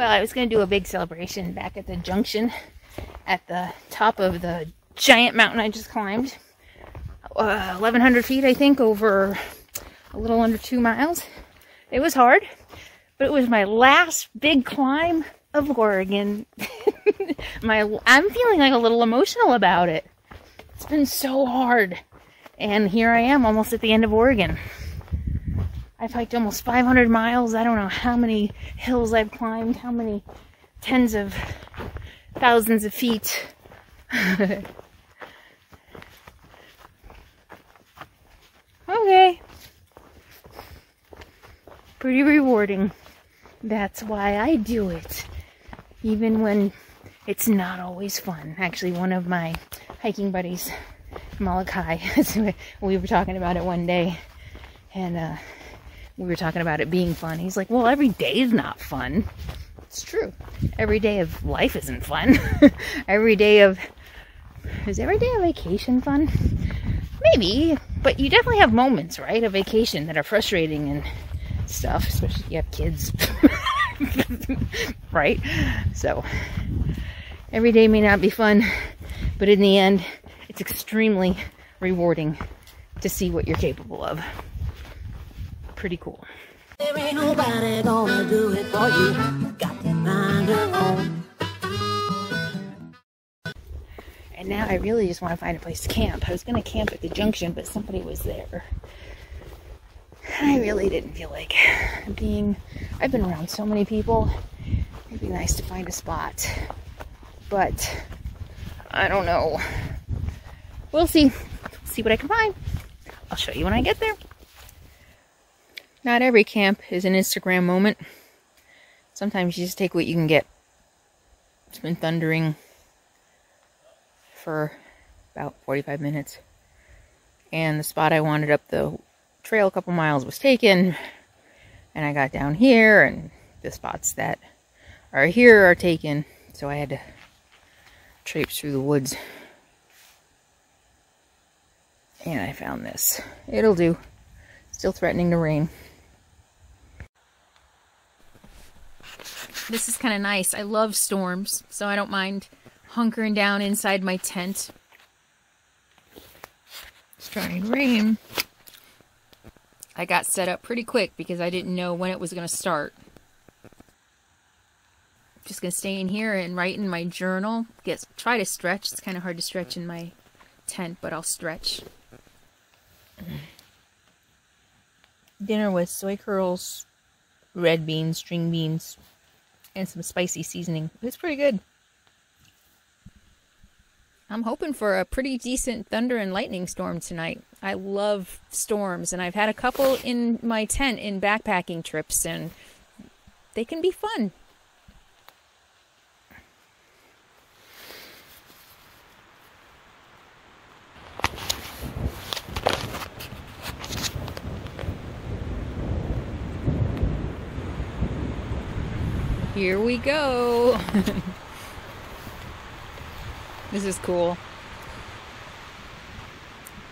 Well, I was going to do a big celebration back at the junction at the top of the giant mountain I just climbed. 1,100 feet, I think, over a little under 2 miles. It was hard, but it was my last big climb of Oregon. I'm feeling like a little emotional about it. It's been so hard. And here I am, almost at the end of Oregon. I've hiked almost 500 miles. I don't know how many hills I've climbed, how many tens of thousands of feet. Okay. Pretty rewarding. That's why I do it. Even when it's not always fun. Actually, one of my hiking buddies, Malachi, we were talking about it one day. And, we were talking about it being fun. He's like, well, every day is not fun. It's true. Every day of life isn't fun. Is every day a vacation fun? Maybe, but you definitely have moments, right, of vacation that are frustrating and stuff, especially if you have kids. Right? So, every day may not be fun, but in the end, it's extremely rewarding to see what you're capable of. Pretty cool. There ain't nobody gonna do it for you. Got to find your own. And now I really just want to find a place to camp. I was going to camp at the junction, but somebody was there. I really didn't feel like being... I've been around so many people. It'd be nice to find a spot. But I don't know. We'll see. See what I can find. I'll show you when I get there. Not every camp is an Instagram moment. Sometimes you just take what you can get. It's been thundering for about 45 minutes. And the spot I wanted up the trail a couple miles was taken. And I got down here and the spots that are here are taken. So I had to traipse through the woods. And I found this. It'll do. Still threatening to rain. This is kind of nice. I love storms, so I don't mind hunkering down inside my tent. It's trying to rain. I got set up pretty quick because I didn't know when it was going to start. Just going to stay in here and write in my journal. Try to stretch. It's kind of hard to stretch in my tent, but I'll stretch. Dinner was soy curls, red beans, string beans, and some spicy seasoning. It's pretty good. I'm hoping for a pretty decent thunder and lightning storm tonight. I love storms, and I've had a couple in my tent in backpacking trips, and they can be fun. Here we go. This is cool.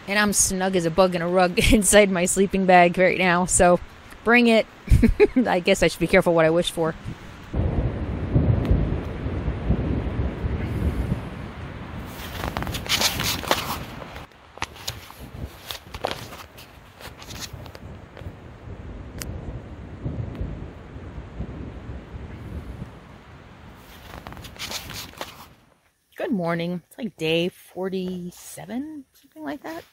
And I'm snug as a bug in a rug inside my sleeping bag right now, so bring it. I guess I should be careful what I wish for. Good morning. It's like day 47, something like that.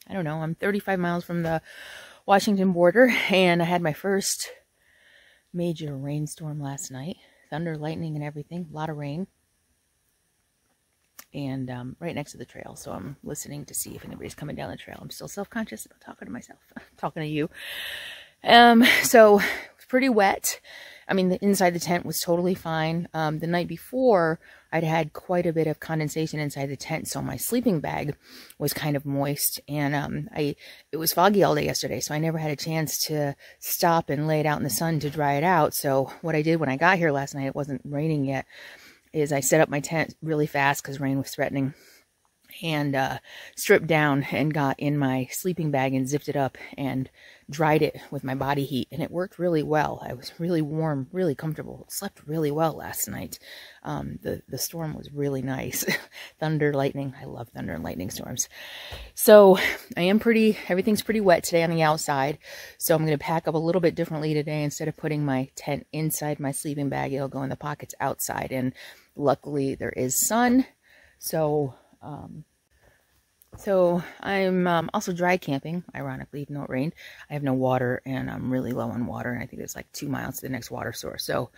I don't know. I'm 35 miles from the Washington border, and I had my first major rainstorm last night. Thunder, lightning, and everything. A lot of rain. And right next to the trail, so I'm listening to see if anybody's coming down the trail. I'm still self-conscious about talking to myself, talking to you. So it's pretty wet. I mean, the inside the tent was totally fine. The night before, I'd had quite a bit of condensation inside the tent, so my sleeping bag was kind of moist. And it was foggy all day yesterday, so I never had a chance to stop and lay it out in the sun to dry it out. So what I did when I got here last night, it wasn't raining yet, is I set up my tent really fast because rain was threatening. and stripped down and got in my sleeping bag and zipped it up and dried it with my body heat, and it worked really well. I was really warm, really comfortable, slept really well last night. The storm was really nice. Thunder, lightning. I love thunder and lightning storms. So everything's pretty wet today on the outside, so I'm going to pack up a little bit differently today. Instead of putting my tent inside my sleeping bag, it'll go in the pockets outside, and luckily there is sun, so I'm also dry camping, ironically, even though it rained. I have no water, and I'm really low on water, and I think there's like 2 miles to the next water source. So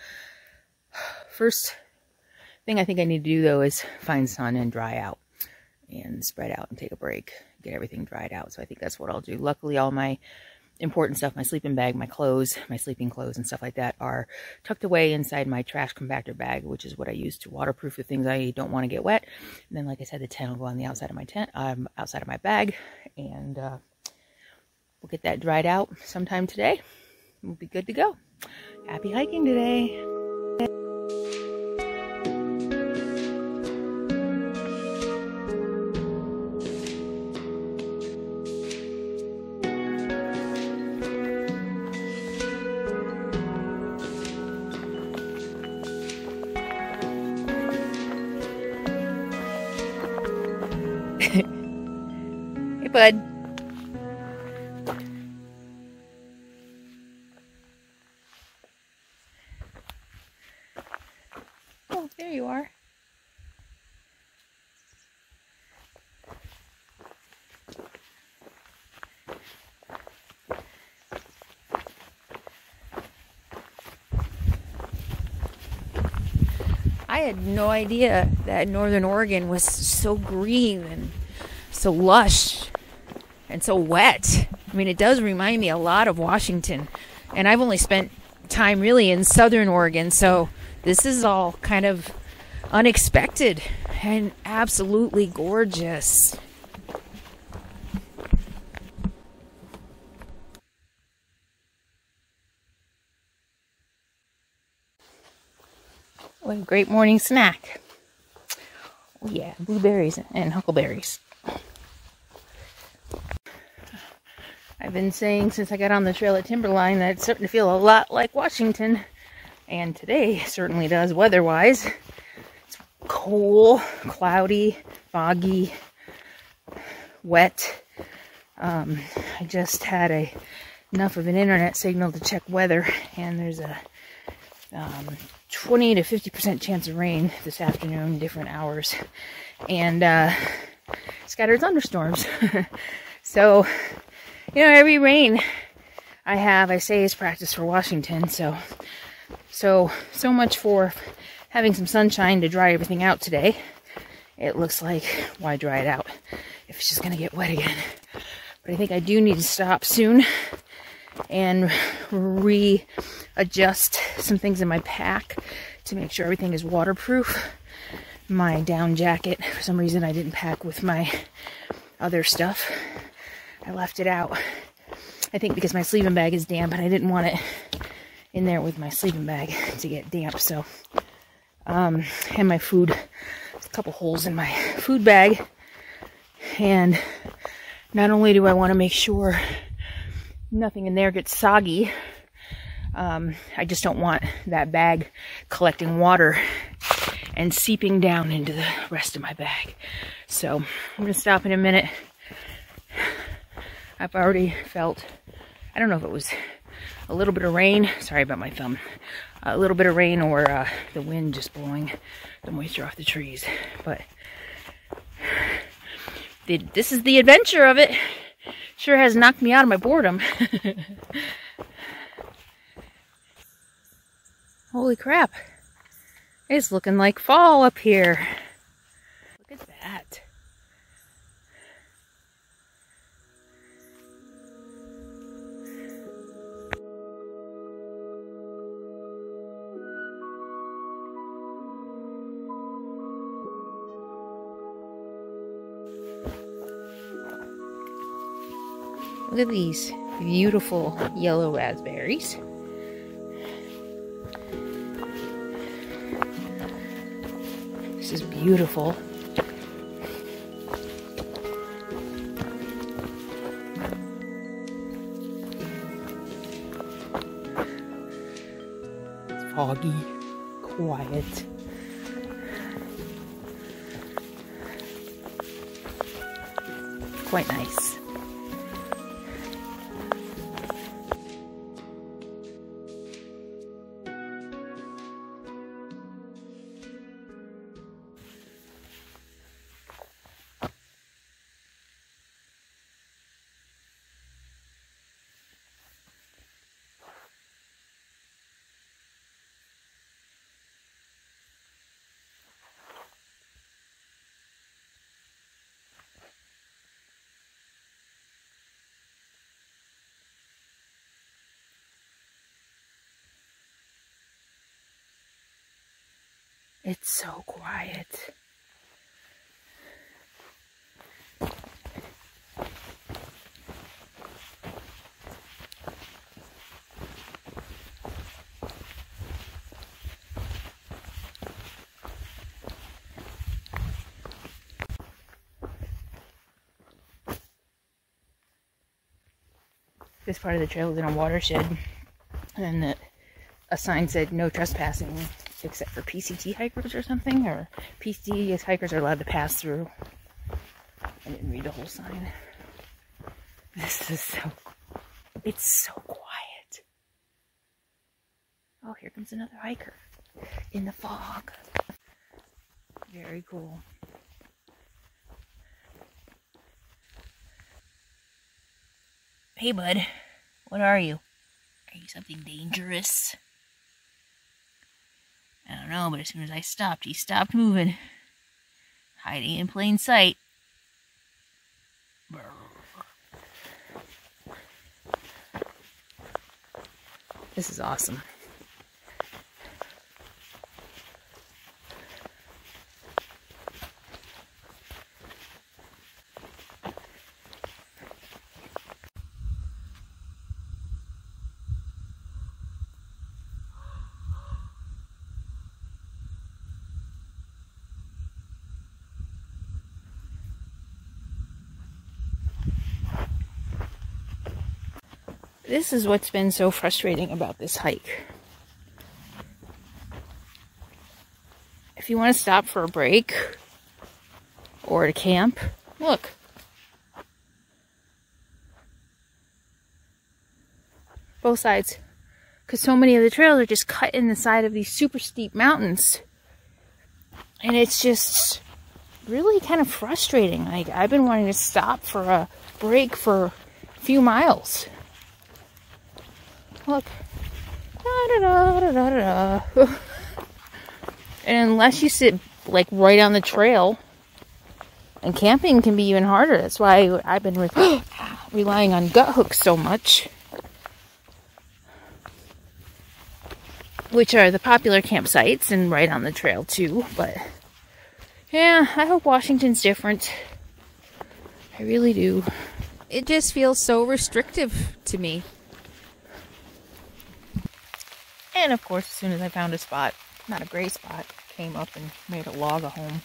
first thing I think I need to do, though, is find sun and dry out and spread out and take a break, get everything dried out. So I think that's what I'll do. Luckily, all my important stuff, my sleeping bag, my clothes, my sleeping clothes and stuff like that are tucked away inside my trash compactor bag, which is what I use to waterproof the things I don't want to get wet. And then, like I said, the tent will go on the outside of my tent, outside of my bag, and we'll get that dried out sometime today. We'll be good to go. Happy hiking today. Hey, bud. Oh, there you are. I had no idea that Northern Oregon was so green and so lush and so wet. I mean, it does remind me a lot of Washington, and I've only spent time really in Southern Oregon, so this is all kind of unexpected and absolutely gorgeous. What a great morning snack. Oh yeah, blueberries and huckleberries. I've been saying since I got on the trail at Timberline that it's starting to feel a lot like Washington. And today certainly does weather-wise. It's cool, cloudy, foggy, wet. I just had enough of an internet signal to check weather, and there's a 20 to 50% chance of rain this afternoon, different hours, and scattered thunderstorms. So, you know, every rain I say is practice for Washington. So much for having some sunshine to dry everything out today. It looks like, why dry it out if it's just gonna get wet again? But I think I do need to stop soon and readjust some things in my pack to make sure everything is waterproof. My down jacket, for some reason I didn't pack with my other stuff. I left it out. I think because my sleeping bag is damp and I didn't want it in there with my sleeping bag to get damp. So, and my food, there's a couple holes in my food bag. And not only do I want to make sure nothing in there gets soggy, I just don't want that bag collecting water and seeping down into the rest of my bag. So I'm going to stop in a minute. I've already felt, I don't know if it was a little bit of rain, sorry about my thumb, a little bit of rain or the wind just blowing the moisture off the trees. But this is the adventure of it. Sure has knocked me out of my boredom. Holy crap. It's looking like fall up here. Look at that. Look at these beautiful yellow raspberries. This is beautiful. foggy, quiet. Quite nice. It's so quiet. This part of the trail is in a watershed, and a sign said no trespassing except for PCT hikers or something, or PCT hikers are allowed to pass through. I didn't read the whole sign. This is it's so quiet. Oh, here comes another hiker in the fog. Very cool. Hey, bud. What are you? Are you something dangerous? I don't know, but as soon as I stopped, he stopped moving. Hiding in plain sight. Brr. This is awesome. This is what's been so frustrating about this hike. If you want to stop for a break or to camp, look. Both sides. Because so many of the trails are just cut in the side of these super steep mountains. And it's just really kind of frustrating. Like, I've been wanting to stop for a break for a few miles. Look. Da, da, da, da, da, da. And unless you sit like right on the trail, and camping can be even harder. That's why I've been relying on gut hooks so much, which are the popular campsites and right on the trail too. But yeah, I hope Washington's different. I really do. It just feels so restrictive to me. And of course, as soon as I found a spot, not a gray spot, came up and made a log a home,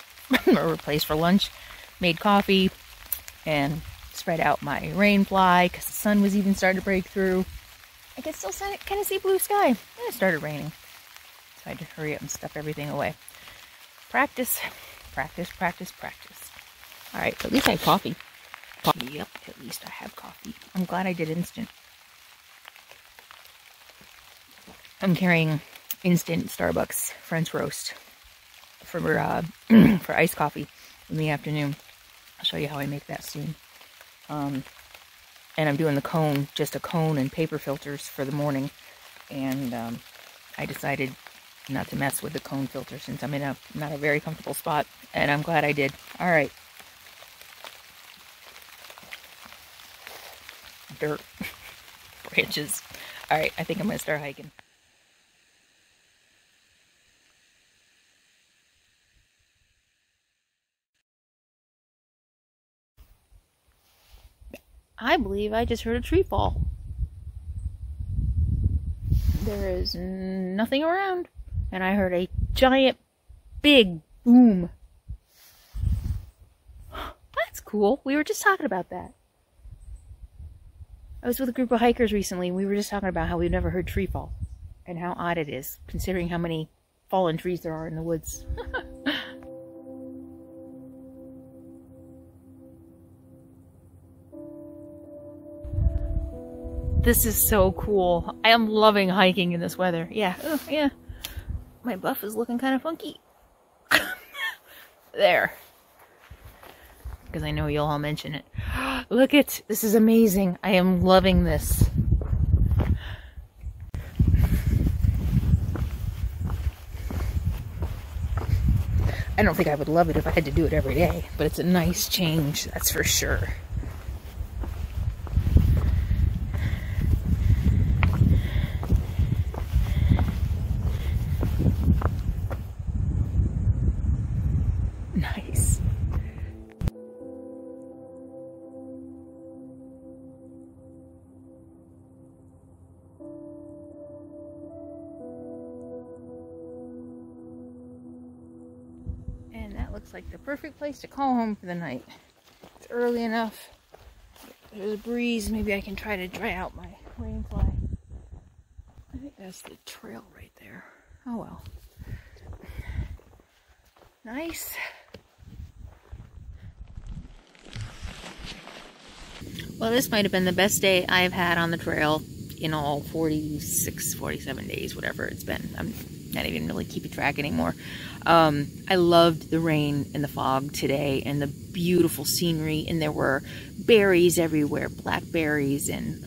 or a place for lunch, made coffee, and spread out my rain fly, because the sun was even starting to break through. I could still kind of see blue sky, and it started raining. So I had to hurry up and stuff everything away. Practice, practice, practice, practice. Alright, at least I have coffee. Yep, at least I have coffee. I'm glad I did instant. I'm carrying instant Starbucks French roast for iced coffee in the afternoon. I'll show you how I make that soon. And I'm doing the cone, just a cone and paper filters for the morning. And I decided not to mess with the cone filter since I'm in not a very comfortable spot. And I'm glad I did. All right. Dirt. Branches. All right, I think I'm going to start hiking. I believe I just heard a tree fall. There is nothing around, and I heard a giant, big boom. That's cool. We were just talking about that. I was with a group of hikers recently, and we were just talking about how we've never heard tree fall. and how odd it is, considering how many fallen trees there are in the woods. This is so cool. I am loving hiking in this weather. Yeah, oh, yeah. My buff is looking kind of funky. There. Because I know you'll all mention it. Look it! This is amazing. I am loving this. I don't think I would love it if I had to do it every day, but it's a nice change, that's for sure. Nice. And that looks like the perfect place to call home for the night. It's early enough. There's a breeze. Maybe I can try to dry out my rainfly. I think that's the trail right there. Oh well. Nice. Well, this might have been the best day I've had on the trail in all 46, 47 days, whatever it's been. I'm not even really keeping track anymore. I loved the rain and the fog today and the beautiful scenery, and there were berries everywhere, blackberries and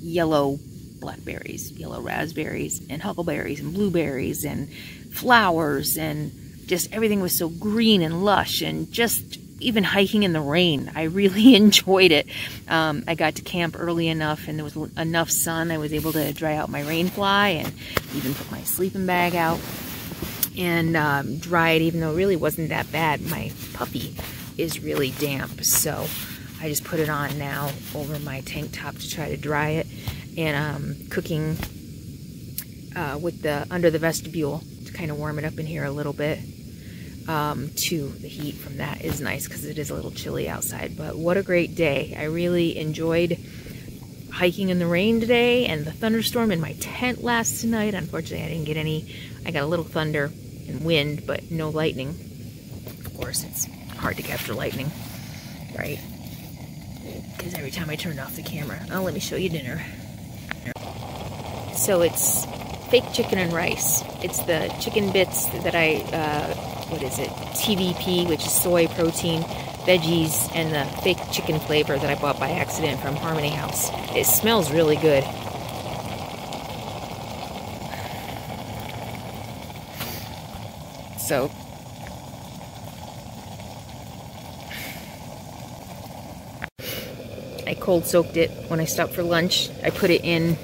yellow blackberries, yellow raspberries and huckleberries and blueberries and flowers, and just everything was so green and lush, and just even hiking in the rain, I really enjoyed it. I got to camp early enough and there was enough sun. I was able to dry out my rainfly and even put my sleeping bag out and dry it, even though it really wasn't that bad. My puppy is really damp, so I just put it on now over my tank top to try to dry it. And cooking with under the vestibule to kind of warm it up in here a little bit. Too, the heat from that is nice because it is a little chilly outside. But what a great day. I really enjoyed hiking in the rain today, and the thunderstorm in my tent last night. Unfortunately, I didn't get any. I got a little thunder and wind, but no lightning. Of course, it's hard to capture lightning, right? Because every time I turn off the camera. Oh, let me show you dinner. So it's fake chicken and rice. It's the chicken bits that what is it? TVP, which is soy protein, veggies, and the fake chicken flavor that I bought by accident from Harmony House. It smells really good. So I cold soaked it when I stopped for lunch. I put it in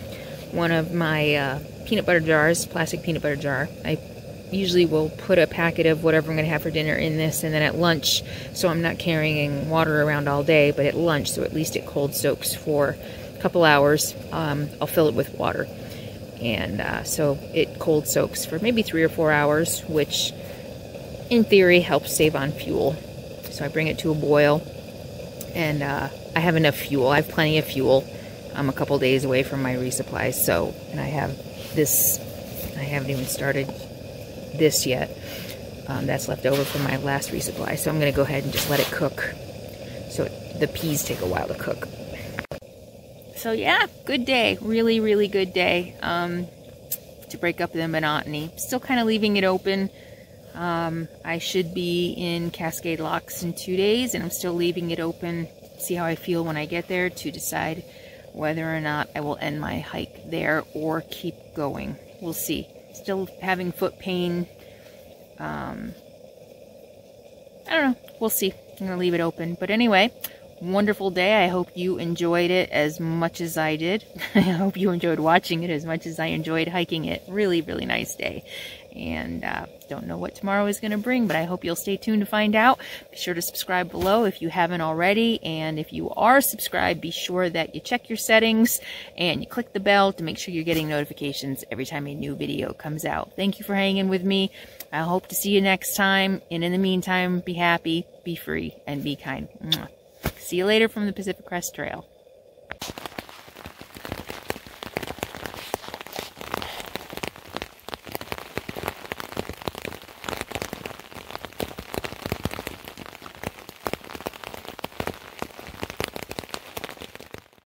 one of my peanut butter jars, plastic peanut butter jar. I usually will put a packet of whatever I'm going to have for dinner in this, and then at lunch, so I'm not carrying water around all day, but at lunch, so at least it cold soaks for a couple hours, I'll fill it with water. And so it cold soaks for maybe 3 or 4 hours, which in theory helps save on fuel. So I bring it to a boil, and I have enough fuel. I have plenty of fuel. I'm a couple days away from my resupply, so, and I have this, I haven't even started this yet. That's left over from my last resupply, so I'm going to go ahead and just let it cook. So the peas take a while to cook. So yeah, good day. Really, really good day to break up the monotony. Still kind of leaving it open. I should be in Cascade Locks in 2 days, and I'm still leaving it open. See how I feel when I get there to decide whether or not I will end my hike there or keep going. We'll see. Still having foot pain. I don't know. We'll see. I'm going to leave it open. But anyway, wonderful day. I hope you enjoyed it as much as I did. I hope you enjoyed watching it as much as I enjoyed hiking it. Really, really nice day. And don't know what tomorrow is going to bring, but I hope you'll stay tuned to find out. Be sure to subscribe below if you haven't already. And if you are subscribed, be sure that you check your settings and you click the bell to make sure you're getting notifications every time a new video comes out. Thank you for hanging with me. I hope to see you next time. And in the meantime, be happy, be free, and be kind. Mwah. See you later from the Pacific Crest Trail.